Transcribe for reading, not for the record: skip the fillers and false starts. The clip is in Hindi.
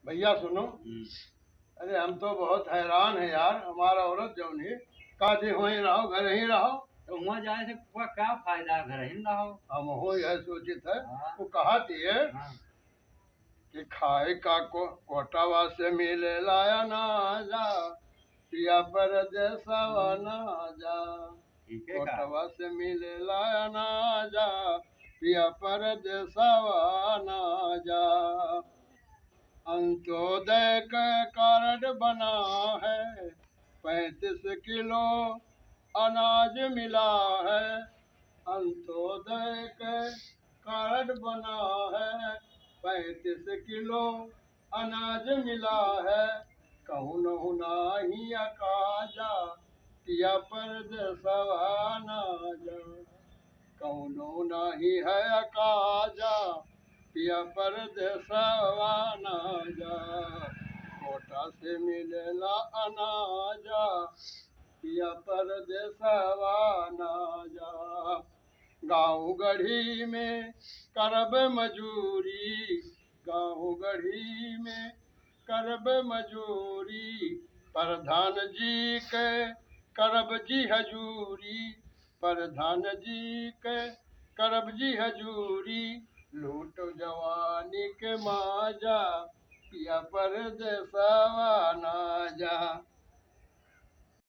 भैया सुनो। अरे हम तो बहुत हैरान है यार, हमारा औरत जौनी काजे वहीं रहो, घर ही रहो। तो वहाँ जाए से क्या फायदा, घर ही ना हो। हम हो यह सूचित है। हाँ। वो कहा थी हाँ। कि खाए का कोटावा से मिले लाया ना जा, पिया पर जैसा ना जा। ठीक है का। कोटावा से मिले लाया ना जा, पिया पर जैसा ना जा। अंत्योदय का कार्ड बना है, 35 किलो अनाज मिला है। अंत्योदय के कार्ड बना है, 35 किलो अनाज मिला है। कहूँ न नाही अकाजा, किया परदेसवा ना जा। कहूँ न नाही है अकाजा, पिया परदेसवा ना जा। कोटा से मिलेला अनाजा, पिया परदेसवा ना जा। गाँव गढ़ी में करब मजूरी, गाँव गढ़ी में करब मजूरी। प्रधान जी के करब जी हजूरी, प्रधान जी के करब जी हजूरी। लूट जवानी के माजा, पिया परदेसवा ना जा।